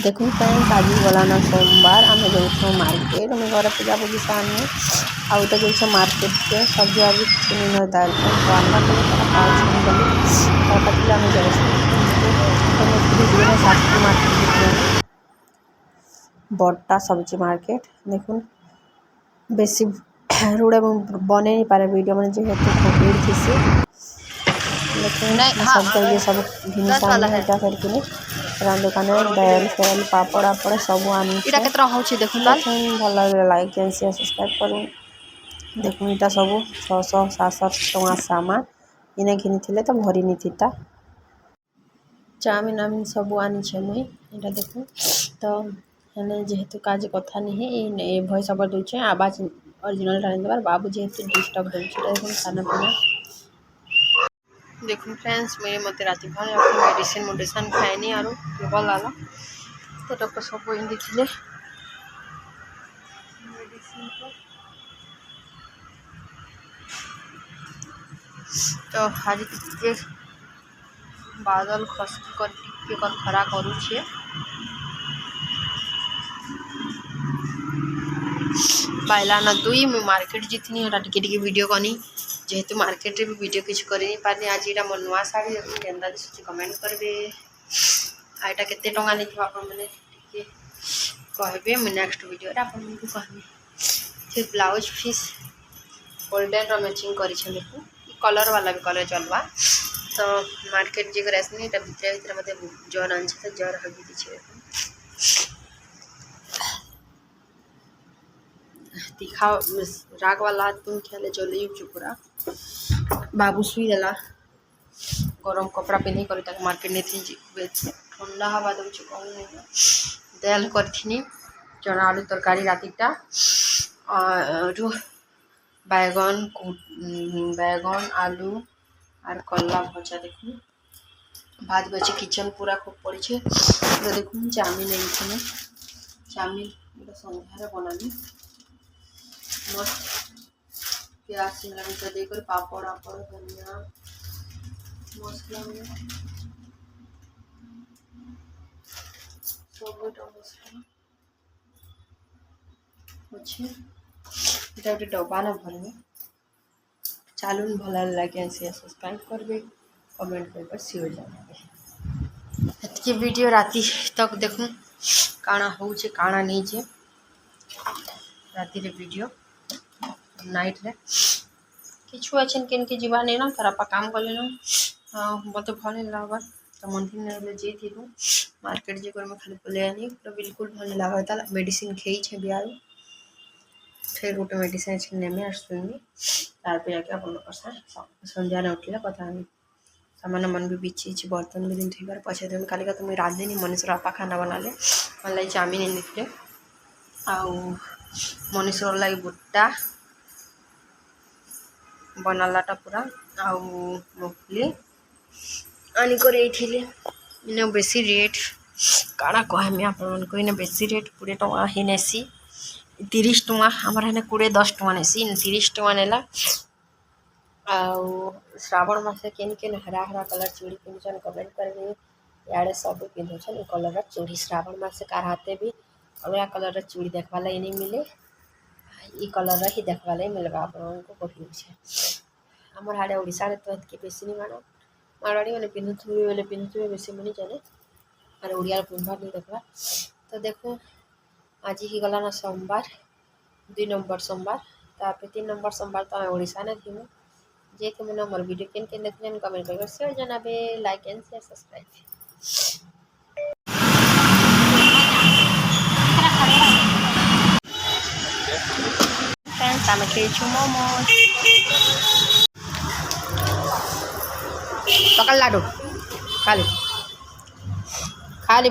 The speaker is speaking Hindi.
देखो फ्रेंड्स आज गला ना सोमवार आम जाऊँ मार्केट आम घर पूजा पूजी सामने आउ तो जाऊँ मार्केट के सब्जी आज किन दाल मार्केट बड़टा सब्जी मार्केट देखुन बेसी रूढ़ बन नहीं पारे वीडियो मैंने जेहेतु भीड़ थी सब ये सब जिनस आटा करके दुकान दाल फैल पापड़ आपड़ सब आनी भल लाइक शेयर सब्सक्राइब करूँ देखो यहाँ सब 600-700 टଙ୍କା सामान इने घिनी तो भरी नहीं था चाउमिन आमिन सब आनी मुई यहाँ देखो तो हेने जेहेतु काज कथा नहीं भॉइस ओवर दूचे आवाज ओरिजिनल टाइम देवार बाबू जेहेतु डिस्टर्ब दूसरे खाना पीना देखो फ्रेंड्स मेरे मत राति भर मेडिसिन खाएनी और भल आला तो डॉक्टर सब इन देखिले तो आज टे बादल खसकी कर टे खरा करुचे पाइला न दुई मुझे मार्केट जीतनी टे वीडियो कनी जेहेतु मार्केट रे भी वीडियो किछ कर नहीं पारनी आज यहाँ मो नुआ शाढ़ी केन्दा दिशुची कमेंट करेंगे आईटा केते टंका नहीं आप कहे मुझे नेक्स्ट वीडियो आपको कहमी फिर ब्लाउज पीस गोल्डन मैचिंग कर कलर वाला भी कलर चलवा तो मार्केट जी कर आसनी भितर भितर मत जर आनी तो जर हगी दीजिए तीखा राग वाला तुम ख्याल जल्दी पूरा बाबू सुई देला गरम कपड़ा पिन्ही कर मार्केट नहीं थी ठंडा हवा दूँ कौन नहीं दाल करी चना आलू तरकारी रातिटा और बैगन आलू और कला भजा देखूँ भात बचे किचन पूरा खूब पड़ी तो देखूँ चाउमिन एने चाउमिन सन्धार बनानी मस्त प्याज शिमला मिर्च देकर पापड़ आपड़ धनिया मसला सब मसला अच्छे এটা গোटे डब्बा ना भरनी चालून भल लगे शेयर सब्सक्राइब करेंगे कमेंट कर सिओर जाने वीडियो राति तक देखूँ काना हो काना नहीं जे राति रे वीडियो नाइट रे किछु अच्छे के जीवा नहीं ना खराब काम कले ना मत भल नहीं लगवार तो मंदिर नहीं जी मार्केट जी कर खाली पलि आनी तो बिल्कुल भल नहीं लगा मेडिसिन खेई बिहार फिर गोटे मेडिसिन अच्छे नेमी और सुनमी तार जाके आप संध्या उठिला कथा सामान मन भी बिछी बर्तन भी दिन धोबार पचे देवी काली का तुम रांधेनी मनीषर आपा खाना बनाले मन लगे चाउमिन एने आउ मनीषर लगे बुट्टा बनालाटा पूरा आउ मुफली आनिकर ये बेसी रेट काଣା कहमी आपको बेसी रेट 20 टଙ୍କା ही नेसी 30 टଙ୍କା आमर हेने 20-10 टଙ୍କା नेसी 30 टଙ୍କା नेला आउ श्रावण मासे केन हरा हरा कलर चूड़ी पिंधुछन कमेंट करेंगे याडे सब पिंधुछन कलर चूड़ी श्रावण मासे कार हाथे भी अलग कलर चूड़ी देखवा नहीं मिले ई कलर ही देखवा मिलवा आपको कहूँ आमर हाड़े ओडिशा तो एतके बेसी नहीं मारवाड़ी मैंने पिंधुवे बेसी मुझे जाने और ओडिया पिंधवा नहीं देखवा तो देखो आज ही गला ना सोमवार 2 नंबर सोमवार तापर 3 नंबर सोमवार तो आम ओडिशा ने थी जे कि मैंने मोर वीडियो केन देखने कमेंट कर शेयर जनाबे like and share subscribe friends आम खेचु मोमोज पकड़ लाडू खाली खाली